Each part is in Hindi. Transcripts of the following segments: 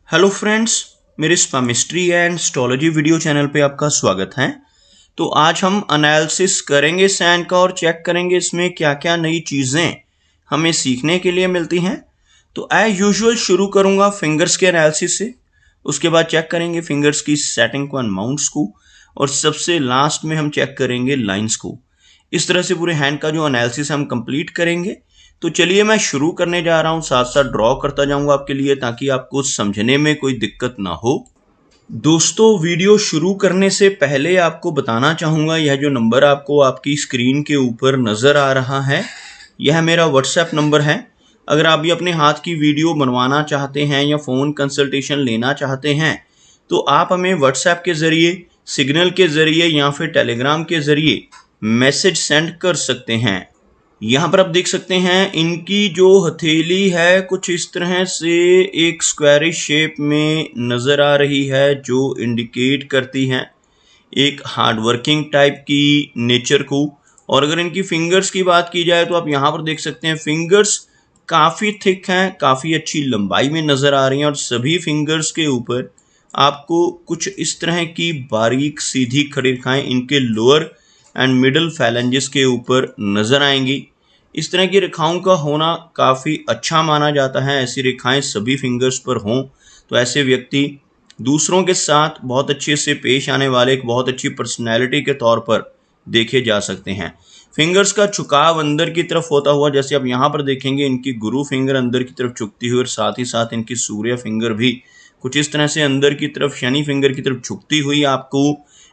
हेलो फ्रेंड्स, मेरे स्पामिस्ट्री एंड एस्ट्रोलॉजी वीडियो चैनल पे आपका स्वागत है। तो आज हम एनालिसिस करेंगे सैन का और चेक करेंगे इसमें क्या क्या नई चीज़ें हमें सीखने के लिए मिलती हैं। तो एज यूजुअल शुरू करूंगा फिंगर्स के एनालिसिस से, उसके बाद चेक करेंगे फिंगर्स की सेटिंग को एंड माउंट्स को, और सबसे लास्ट में हम चेक करेंगे लाइंस को। इस तरह से पूरे हैंड का जो एनालिसिस हम कंप्लीट करेंगे। तो चलिए मैं शुरू करने जा रहा हूं, साथ साथ ड्रॉ करता जाऊंगा आपके लिए ताकि आपको समझने में कोई दिक्कत ना हो। दोस्तों, वीडियो शुरू करने से पहले आपको बताना चाहूंगा, यह जो नंबर आपको आपकी स्क्रीन के ऊपर नज़र आ रहा है, यह मेरा व्हाट्सएप नंबर है। अगर आप भी अपने हाथ की वीडियो बनवाना चाहते हैं या फ़ोन कंसल्टेशन लेना चाहते हैं तो आप हमें व्हाट्सएप के ज़रिए, सिग्नल के ज़रिए या फिर टेलीग्राम के ज़रिए मैसेज सेंड कर सकते हैं। यहाँ पर आप देख सकते हैं इनकी जो हथेली है कुछ इस तरह से एक स्क्वायरिश शेप में नज़र आ रही है, जो इंडिकेट करती है एक हार्डवर्किंग टाइप की नेचर को। और अगर इनकी फिंगर्स की बात की जाए तो आप यहाँ पर देख सकते हैं फिंगर्स काफ़ी थिक हैं, काफ़ी अच्छी लंबाई में नज़र आ रही हैं, और सभी फिंगर्स के ऊपर आपको कुछ इस तरह की बारीक सीधी खड़ी रेखाएं इनके लोअर एंड मिडल फैलेंजेस के ऊपर नज़र आएंगी। इस तरह की रेखाओं का होना काफ़ी अच्छा माना जाता है। ऐसी रेखाएं सभी फिंगर्स पर हों तो ऐसे व्यक्ति दूसरों के साथ बहुत अच्छे से पेश आने वाले, एक बहुत अच्छी पर्सनैलिटी के तौर पर देखे जा सकते हैं। फिंगर्स का झुकाव अंदर की तरफ होता हुआ, जैसे आप यहाँ पर देखेंगे इनकी गुरु फिंगर अंदर की तरफ झुकती हुई, और साथ ही साथ इनकी सूर्य फिंगर भी कुछ इस तरह से अंदर की तरफ, शनि फिंगर की तरफ झुकती हुई आपको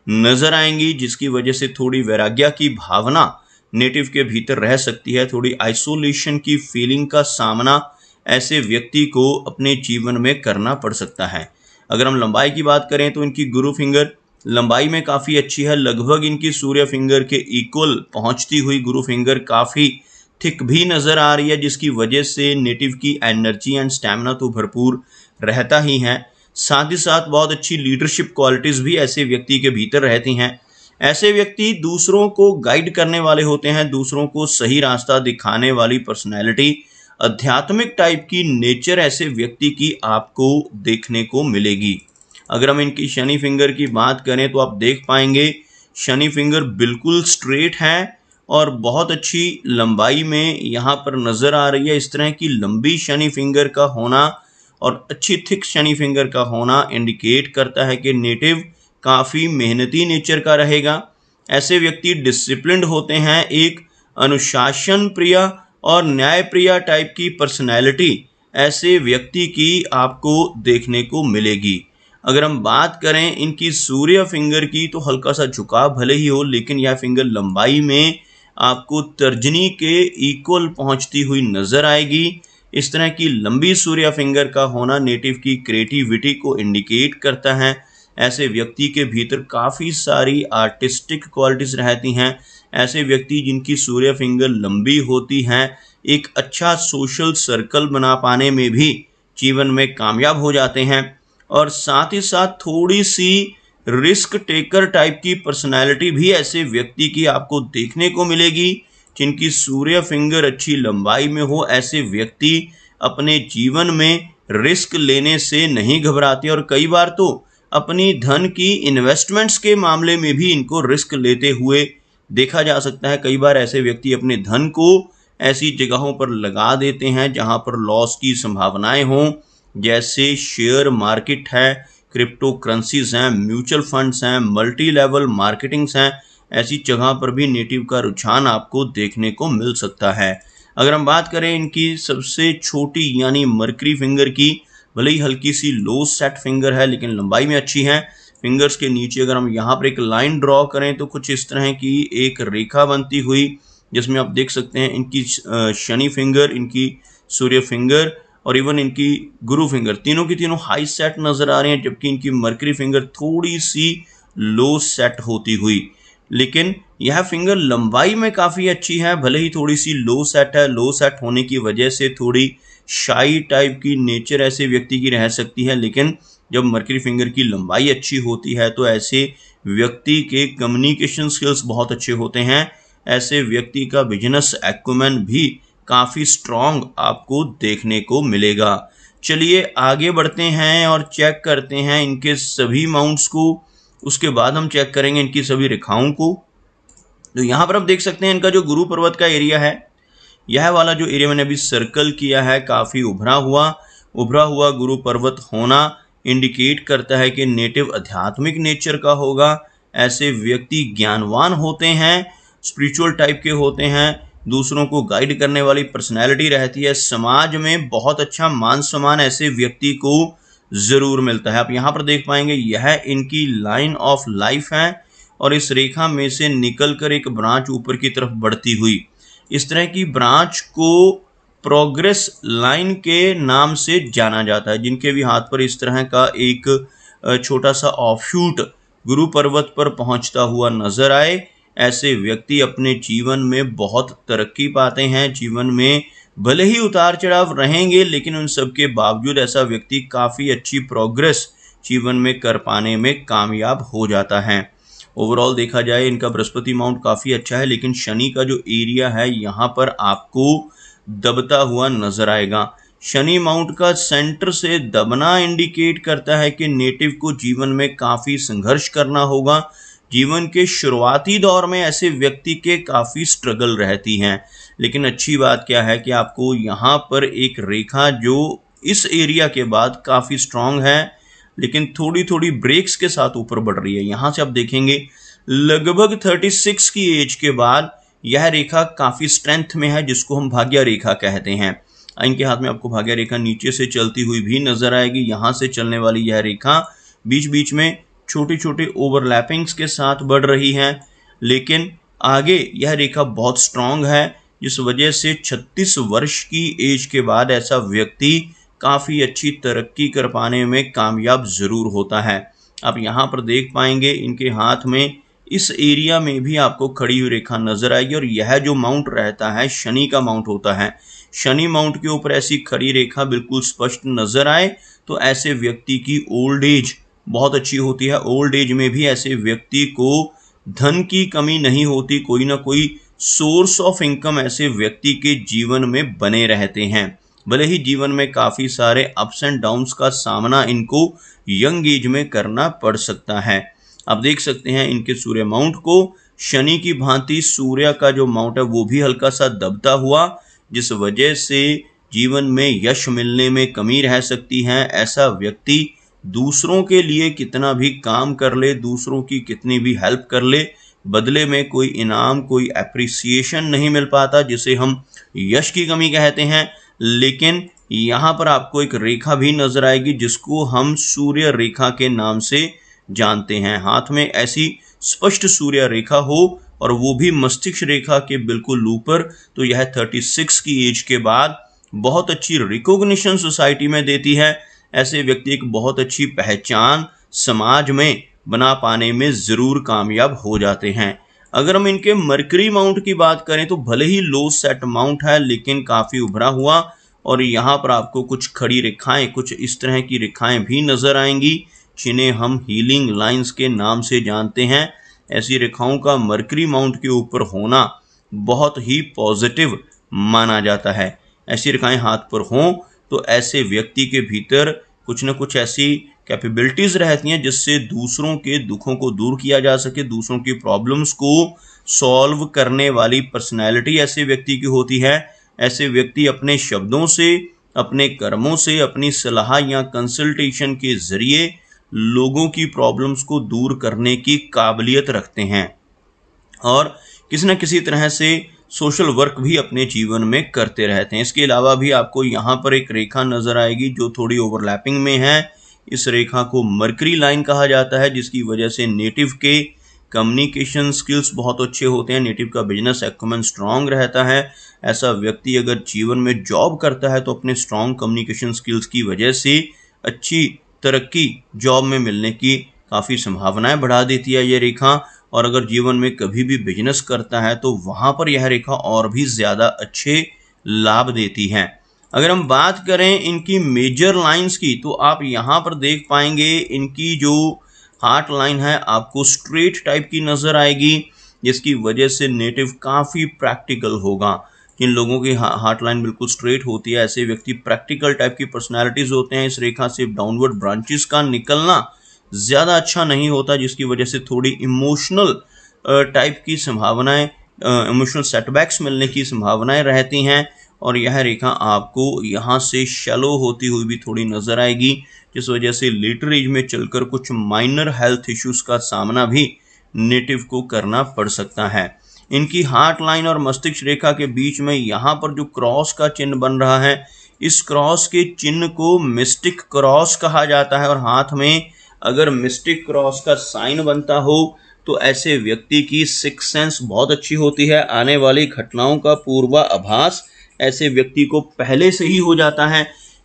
नजर आएंगी, जिसकी वजह से थोड़ी वैराग्य की भावना नेटिव के भीतर रह सकती है। थोड़ी आइसोलेशन की फीलिंग का सामना ऐसे व्यक्ति को अपने जीवन में करना पड़ सकता है। अगर हम लंबाई की बात करें तो इनकी गुरु फिंगर लंबाई में काफ़ी अच्छी है, लगभग इनकी सूर्य फिंगर के इक्वल पहुंचती हुई गुरु फिंगर काफ़ी थिक भी नज़र आ रही है, जिसकी वजह से नेटिव की एनर्जी एंड स्टैमिना तो भरपूर रहता ही है। साथ ही साथ बहुत अच्छी लीडरशिप क्वालिटीज़ भी ऐसे व्यक्ति के भीतर रहती हैं। ऐसे व्यक्ति दूसरों को गाइड करने वाले होते हैं, दूसरों को सही रास्ता दिखाने वाली पर्सनैलिटी, आध्यात्मिक टाइप की नेचर ऐसे व्यक्ति की आपको देखने को मिलेगी। अगर हम इनकी शनि फिंगर की बात करें तो आप देख पाएंगे शनि फिंगर बिल्कुल स्ट्रेट है और बहुत अच्छी लंबाई में यहाँ पर नज़र आ रही है। इस तरह की लंबी शनि फिंगर का होना और अच्छी थिक शनि फिंगर का होना इंडिकेट करता है कि नेटिव काफ़ी मेहनती नेचर का रहेगा। ऐसे व्यक्ति डिसिप्लिन्ड होते हैं, एक अनुशासन प्रिय और न्याय प्रिय टाइप की पर्सनैलिटी ऐसे व्यक्ति की आपको देखने को मिलेगी। अगर हम बात करें इनकी सूर्य फिंगर की तो हल्का सा झुकाव भले ही हो, लेकिन यह फिंगर लंबाई में आपको तर्जनी के इक्वल पहुंचती हुई नजर आएगी। इस तरह की लंबी सूर्य फिंगर का होना नेटिव की क्रिएटिविटी को इंडिकेट करता है। ऐसे व्यक्ति के भीतर काफ़ी सारी आर्टिस्टिक क्वालिटीज़ रहती हैं। ऐसे व्यक्ति जिनकी सूर्य फिंगर लंबी होती हैं एक अच्छा सोशल सर्कल बना पाने में भी जीवन में कामयाब हो जाते हैं, और साथ ही साथ थोड़ी सी रिस्क टेकर टाइप की पर्सनैलिटी भी ऐसे व्यक्ति की आपको देखने को मिलेगी। जिनकी सूर्य फिंगर अच्छी लंबाई में हो, ऐसे व्यक्ति अपने जीवन में रिस्क लेने से नहीं घबराते, और कई बार तो अपनी धन की इन्वेस्टमेंट्स के मामले में भी इनको रिस्क लेते हुए देखा जा सकता है। कई बार ऐसे व्यक्ति अपने धन को ऐसी जगहों पर लगा देते हैं जहां पर लॉस की संभावनाएं हों, जैसे शेयर मार्केट है, क्रिप्टो करेंसीज हैं, म्यूचुअल फंड्स हैं, मल्टी लेवल मार्केटिंग्स हैं। ऐसी जगह पर भी नेटिव का रुझान आपको देखने को मिल सकता है। अगर हम बात करें इनकी सबसे छोटी यानी मरकरी फिंगर की, भले ही हल्की सी लो सेट फिंगर है लेकिन लंबाई में अच्छी है। फिंगर्स के नीचे अगर हम यहाँ पर एक लाइन ड्रॉ करें तो कुछ इस तरह की एक रेखा बनती हुई, जिसमें आप देख सकते हैं इनकी शनि फिंगर, इनकी सूर्य फिंगर और इवन इनकी गुरु फिंगर तीनों की तीनों हाई सेट नज़र आ रही हैं, जबकि इनकी मरकरी फिंगर थोड़ी सी लो सेट होती हुई। लेकिन यह फिंगर लंबाई में काफ़ी अच्छी है, भले ही थोड़ी सी लो सेट है। लो सेट होने की वजह से थोड़ी शाई टाइप की नेचर ऐसे व्यक्ति की रह सकती है, लेकिन जब मरकरी फिंगर की लंबाई अच्छी होती है तो ऐसे व्यक्ति के कम्युनिकेशन स्किल्स बहुत अच्छे होते हैं। ऐसे व्यक्ति का बिजनेस एक्यूमेन भी काफ़ी स्ट्रॉन्ग आपको देखने को मिलेगा। चलिए आगे बढ़ते हैं और चेक करते हैं इनके सभी माउंट्स को। उसके बाद हम चेक करेंगे इनकी सभी रेखाओं को। तो यहाँ पर आप देख सकते हैं इनका जो गुरु पर्वत का एरिया है, यह वाला जो एरिया मैंने अभी सर्कल किया है, काफ़ी उभरा हुआ गुरु पर्वत होना इंडिकेट करता है कि नेटिव आध्यात्मिक नेचर का होगा। ऐसे व्यक्ति ज्ञानवान होते हैं, स्पिरिचुअल टाइप के होते हैं, दूसरों को गाइड करने वाली पर्सनैलिटी रहती है, समाज में बहुत अच्छा मान सम्मान ऐसे व्यक्ति को ज़रूर मिलता है। आप यहाँ पर देख पाएंगे यह इनकी लाइन ऑफ लाइफ है और इस रेखा में से निकलकर एक ब्रांच ऊपर की तरफ बढ़ती हुई, इस तरह की ब्रांच को प्रोग्रेस लाइन के नाम से जाना जाता है। जिनके भी हाथ पर इस तरह का एक छोटा सा ऑफशूट गुरु पर्वत पर पहुंचता हुआ नजर आए, ऐसे व्यक्ति अपने जीवन में बहुत तरक्की पाते हैं। जीवन में भले ही उतार चढ़ाव रहेंगे, लेकिन उन सब के बावजूद ऐसा व्यक्ति काफ़ी अच्छी प्रोग्रेस जीवन में कर पाने में कामयाब हो जाता है। ओवरऑल देखा जाए इनका बृहस्पति माउंट काफ़ी अच्छा है, लेकिन शनि का जो एरिया है यहाँ पर आपको दबता हुआ नजर आएगा। शनि माउंट का सेंटर से दबना इंडिकेट करता है कि नेटिव को जीवन में काफ़ी संघर्ष करना होगा। जीवन के शुरुआती दौर में ऐसे व्यक्ति के काफ़ी स्ट्रगल रहती हैं, लेकिन अच्छी बात क्या है कि आपको यहाँ पर एक रेखा जो इस एरिया के बाद काफ़ी स्ट्रांग है, लेकिन थोड़ी थोड़ी ब्रेक्स के साथ ऊपर बढ़ रही है। यहाँ से आप देखेंगे लगभग 36 की एज के बाद यह रेखा काफ़ी स्ट्रेंथ में है, जिसको हम भाग्य रेखा कहते हैं। इनके हाथ में आपको भाग्य रेखा नीचे से चलती हुई भी नजर आएगी। यहाँ से चलने वाली यह रेखा बीच बीच में छोटे छोटे ओवरलैपिंग्स के साथ बढ़ रही है, लेकिन आगे यह रेखा बहुत स्ट्रांग है, जिस वजह से 36 वर्ष की एज के बाद ऐसा व्यक्ति काफ़ी अच्छी तरक्की कर पाने में कामयाब ज़रूर होता है। आप यहाँ पर देख पाएंगे इनके हाथ में इस एरिया में भी आपको खड़ी हुई रेखा नजर आएगी, और यह जो माउंट रहता है शनि का माउंट होता है। शनि माउंट के ऊपर ऐसी खड़ी रेखा बिल्कुल स्पष्ट नजर आए तो ऐसे व्यक्ति की ओल्ड एज बहुत अच्छी होती है। ओल्ड एज में भी ऐसे व्यक्ति को धन की कमी नहीं होती, कोई ना कोई सोर्स ऑफ इनकम ऐसे व्यक्ति के जीवन में बने रहते हैं। भले ही जीवन में काफ़ी सारे अप्स एंड डाउन्स का सामना इनको यंग एज में करना पड़ सकता है। आप देख सकते हैं इनके सूर्य माउंट को, शनि की भांति सूर्य का जो माउंट है वो भी हल्का सा दबता हुआ, जिस वजह से जीवन में यश मिलने में कमी रह सकती है। ऐसा व्यक्ति दूसरों के लिए कितना भी काम कर ले, दूसरों की कितनी भी हेल्प कर ले, बदले में कोई इनाम, कोई एप्रिसिएशन नहीं मिल पाता, जिसे हम यश की कमी कहते हैं। लेकिन यहाँ पर आपको एक रेखा भी नजर आएगी जिसको हम सूर्य रेखा के नाम से जानते हैं। हाथ में ऐसी स्पष्ट सूर्य रेखा हो और वो भी मस्तिष्क रेखा के बिल्कुल ऊपर, तो यह 36 की एज के बाद बहुत अच्छी रिकॉग्निशन सोसाइटी में देती है। ऐसे व्यक्ति एक बहुत अच्छी पहचान समाज में बना पाने में ज़रूर कामयाब हो जाते हैं। अगर हम इनके मरकरी माउंट की बात करें तो भले ही लो सेट माउंट है, लेकिन काफ़ी उभरा हुआ, और यहाँ पर आपको कुछ खड़ी रेखाएं, कुछ इस तरह की रेखाएं भी नज़र आएंगी जिन्हें हम हीलिंग लाइंस के नाम से जानते हैं। ऐसी रेखाओं का मरकरी माउंट के ऊपर होना बहुत ही पॉजिटिव माना जाता है। ऐसी रेखाएं हाथ पर हों तो ऐसे व्यक्ति के भीतर कुछ न कुछ ऐसी कैपेबिलिटीज़ रहती हैं जिससे दूसरों के दुखों को दूर किया जा सके, दूसरों की प्रॉब्लम्स को सॉल्व करने वाली पर्सनैलिटी ऐसे व्यक्ति की होती है। ऐसे व्यक्ति अपने शब्दों से, अपने कर्मों से, अपनी सलाह या कंसल्टेशन के ज़रिए लोगों की प्रॉब्लम्स को दूर करने की काबिलियत रखते हैं, और किसी न किसी तरह से सोशल वर्क भी अपने जीवन में करते रहते हैं। इसके अलावा भी आपको यहाँ पर एक रेखा नज़र आएगी जो थोड़ी ओवरलैपिंग में है। इस रेखा को मरकरी लाइन कहा जाता है, जिसकी वजह से नेटिव के कम्युनिकेशन स्किल्स बहुत अच्छे होते हैं, नेटिव का बिजनेस एक्यूमेन स्ट्रांग रहता है। ऐसा व्यक्ति अगर जीवन में जॉब करता है तो अपने स्ट्रांग कम्युनिकेशन स्किल्स की वजह से अच्छी तरक्की जॉब में मिलने की काफ़ी संभावनाएं बढ़ा देती है ये रेखा। और अगर जीवन में कभी भी बिजनेस करता है तो वहाँ पर यह रेखा और भी ज़्यादा अच्छे लाभ देती है। अगर हम बात करें इनकी मेजर लाइंस की तो आप यहाँ पर देख पाएंगे इनकी जो हार्ट लाइन है आपको स्ट्रेट टाइप की नज़र आएगी, जिसकी वजह से नेटिव काफ़ी प्रैक्टिकल होगा। जिन लोगों की हार्ट लाइन बिल्कुल स्ट्रेट होती है, ऐसे व्यक्ति प्रैक्टिकल टाइप की पर्सनालिटीज होते हैं। इस रेखा से डाउनवर्ड ब्रांचेस का निकलना ज़्यादा अच्छा नहीं होता, जिसकी वजह से थोड़ी इमोशनल टाइप की संभावनाएं, इमोशनल सेटबैक्स मिलने की संभावनाएं रहती हैं। और यह रेखा आपको यहाँ से शैलो होती हुई भी थोड़ी नजर आएगी, जिस वजह से लेटर एज में चलकर कुछ माइनर हेल्थ इश्यूज का सामना भी नेटिव को करना पड़ सकता है। इनकी हार्ट लाइन और मस्तिष्क रेखा के बीच में यहाँ पर जो क्रॉस का चिन्ह बन रहा है, इस क्रॉस के चिन्ह को मिस्टिक क्रॉस कहा जाता है। और हाथ में अगर मिस्टिक क्रॉस का साइन बनता हो तो ऐसे व्यक्ति की सिक्स सेंस बहुत अच्छी होती है। आने वाली घटनाओं का पूर्वाभास ऐसे व्यक्ति को पहले से ही हो जाता है।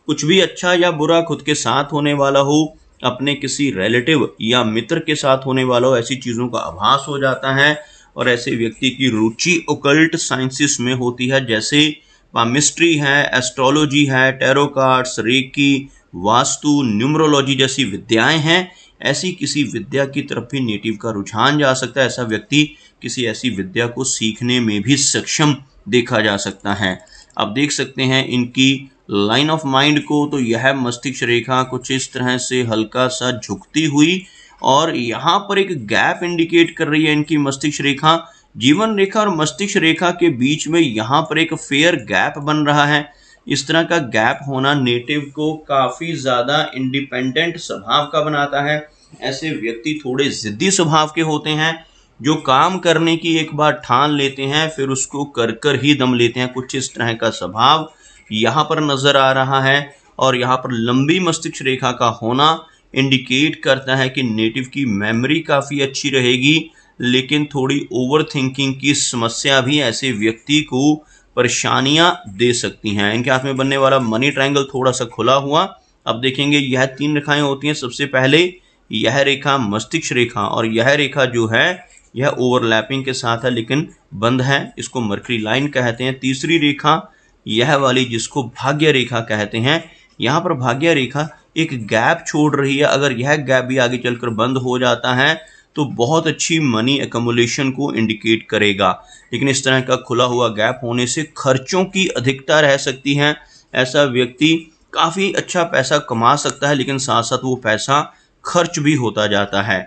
कुछ भी अच्छा या बुरा खुद के साथ होने वाला हो, अपने किसी रिलेटिव या मित्र के साथ होने वाला हो, ऐसी चीज़ों का आभास हो जाता है। और ऐसे व्यक्ति की रुचि ओकल्ट साइंसेस में होती है, जैसे पामिस्ट्री है, एस्ट्रोलॉजी है, tarot cards, reiki, vastu, numerology जैसी विद्याएं हैं। ऐसी किसी विद्या की तरफ भी नेटिव का रुझान जा सकता है। ऐसा व्यक्ति किसी ऐसी विद्या को सीखने में भी सक्षम देखा जा सकता है। आप देख सकते हैं इनकी लाइन ऑफ माइंड को, तो यह मस्तिष्क रेखा कुछ इस तरह से हल्का सा झुकती हुई और यहाँ पर एक गैप इंडिकेट कर रही है इनकी मस्तिष्क रेखा। जीवन रेखा और मस्तिष्क रेखा के बीच में यहाँ पर एक फेयर गैप बन रहा है। इस तरह का गैप होना नेटिव को काफ़ी ज़्यादा इंडिपेंडेंट स्वभाव का बनाता है। ऐसे व्यक्ति थोड़े ज़िद्दी स्वभाव के होते हैं, जो काम करने की एक बार ठान लेते हैं फिर उसको कर कर ही दम लेते हैं। कुछ इस तरह का स्वभाव यहाँ पर नज़र आ रहा है। और यहाँ पर लंबी मस्तिष्क रेखा का होना इंडिकेट करता है कि नेटिव की मेमोरी काफ़ी अच्छी रहेगी, लेकिन थोड़ी ओवर थिंकिंग की समस्या भी ऐसे व्यक्ति को परेशानियां दे सकती हैं। इनके हाथ में बनने वाला मनी ट्रायंगल थोड़ा सा खुला हुआ। अब देखेंगे यह 3 रेखाएं होती हैं। सबसे पहले यह रेखा मस्तिष्क रेखा, और यह रेखा जो है यह ओवरलैपिंग के साथ है लेकिन बंद है, इसको मर्करी लाइन कहते हैं। तीसरी रेखा यह वाली जिसको भाग्य रेखा कहते हैं, यहाँ पर भाग्य रेखा एक गैप छोड़ रही है। अगर यह गैप भी आगे चलकर बंद हो जाता है तो बहुत अच्छी मनी एकमुलेशन को इंडिकेट करेगा, लेकिन इस तरह का खुला हुआ गैप होने से खर्चों की अधिकता रह सकती है। ऐसा व्यक्ति काफ़ी अच्छा पैसा कमा सकता है, लेकिन साथ साथ वो पैसा खर्च भी होता जाता है।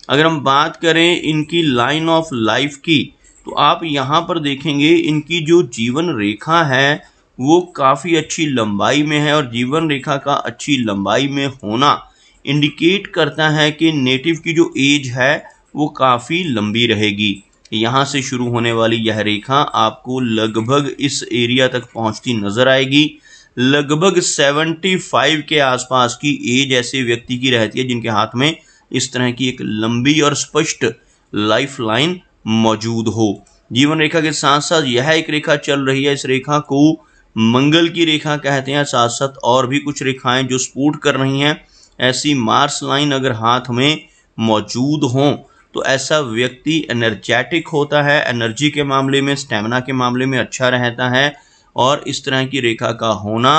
अगर हम बात करें इनकी लाइन ऑफ लाइफ की, तो आप यहाँ पर देखेंगे इनकी जो जीवन रेखा है वो काफ़ी अच्छी लंबाई में है। और जीवन रेखा का अच्छी लंबाई में होना इंडिकेट करता है कि नेटिव की जो एज है वो काफ़ी लंबी रहेगी। यहाँ से शुरू होने वाली यह रेखा आपको लगभग इस एरिया तक पहुँचती नज़र आएगी। लगभग 75 के आसपास की एज ऐसे व्यक्ति की रहती है जिनके हाथ में इस तरह की एक लंबी और स्पष्ट लाइफ लाइन मौजूद हो। जीवन रेखा के साथ साथ यह एक रेखा चल रही है, इस रेखा को मंगल की रेखा कहते हैं। साथ साथ और भी कुछ रेखाएं जो सपोर्ट कर रही हैं। ऐसी मार्स लाइन अगर हाथ में मौजूद हों तो ऐसा व्यक्ति एनर्जेटिक होता है, एनर्जी के मामले में, स्टेमिना के मामले में अच्छा रहता है। और इस तरह की रेखा का होना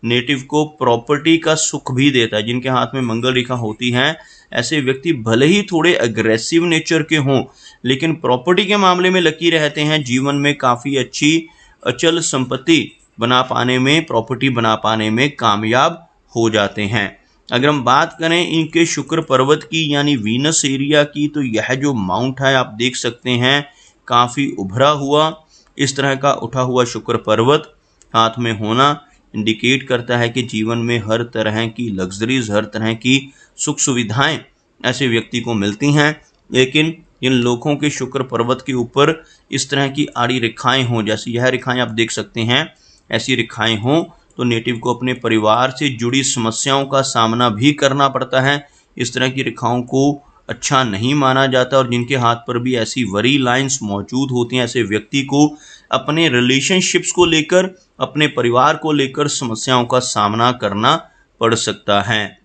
नेटिव को प्रॉपर्टी का सुख भी देता है। जिनके हाथ में मंगल रेखा होती है ऐसे व्यक्ति भले ही थोड़े अग्रेसिव नेचर के हों, लेकिन प्रॉपर्टी के मामले में लकी रहते हैं। जीवन में काफ़ी अच्छी अचल संपत्ति बना पाने में, प्रॉपर्टी बना पाने में कामयाब हो जाते हैं। अगर हम बात करें इनके शुक्र पर्वत की यानी वीनस एरिया की, तो यह जो माउंट है आप देख सकते हैं काफ़ी उभरा हुआ इस तरह का उठा हुआ शुक्र पर्वत हाथ में होना इंडिकेट करता है कि जीवन में हर तरह की लग्जरीज, हर तरह की सुख सुविधाएं ऐसे व्यक्ति को मिलती हैं। लेकिन इन लोगों के शुक्र पर्वत के ऊपर इस तरह की आड़ी रेखाएं हों, जैसे यह रेखाएं आप देख सकते हैं, ऐसी रेखाएं हों तो नेटिव को अपने परिवार से जुड़ी समस्याओं का सामना भी करना पड़ता है। इस तरह की रेखाओं को अच्छा नहीं माना जाता। और जिनके हाथ पर भी ऐसी वरी लाइंस मौजूद होती हैं, ऐसे व्यक्ति को अपने रिलेशनशिप्स को लेकर, अपने परिवार को लेकर समस्याओं का सामना करना पड़ सकता है।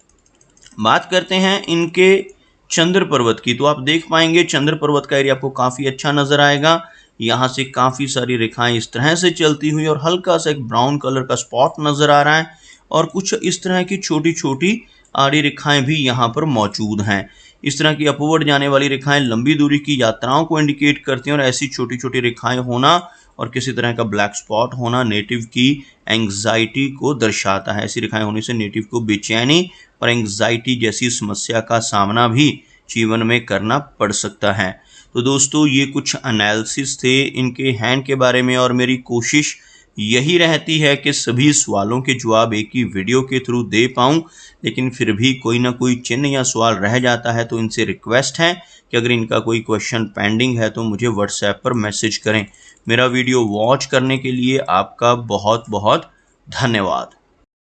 बात करते हैं इनके चंद्र पर्वत की, तो आप देख पाएंगे चंद्र पर्वत का एरिया आपको काफ़ी अच्छा नज़र आएगा। यहाँ से काफ़ी सारी रेखाएं इस तरह से चलती हुई और हल्का सा एक ब्राउन कलर का स्पॉट नज़र आ रहा है। और कुछ इस तरह की छोटी छोटी आड़ी रेखाएं भी यहाँ पर मौजूद हैं। इस तरह की अपवर्ड जाने वाली रेखाएं लंबी दूरी की यात्राओं को इंडिकेट करती हैं। और ऐसी छोटी छोटी रेखाएं होना और किसी तरह का ब्लैक स्पॉट होना नेटिव की एंग्जाइटी को दर्शाता है। ऐसी रेखाएं होने से नेटिव को बेचैनी और एंग्जाइटी जैसी समस्या का सामना भी जीवन में करना पड़ सकता है। तो दोस्तों ये कुछ एनालिसिस थे इनके हैंड के बारे में, और मेरी कोशिश यही रहती है कि सभी सवालों के जवाब एक ही वीडियो के थ्रू दे पाऊँ, लेकिन फिर भी कोई ना कोई चिन्ह या सवाल रह जाता है। तो इनसे रिक्वेस्ट है कि अगर इनका कोई क्वेश्चन पेंडिंग है तो मुझे व्हाट्सएप पर मैसेज करें। मेरा वीडियो वॉच करने के लिए आपका बहुत बहुत धन्यवाद।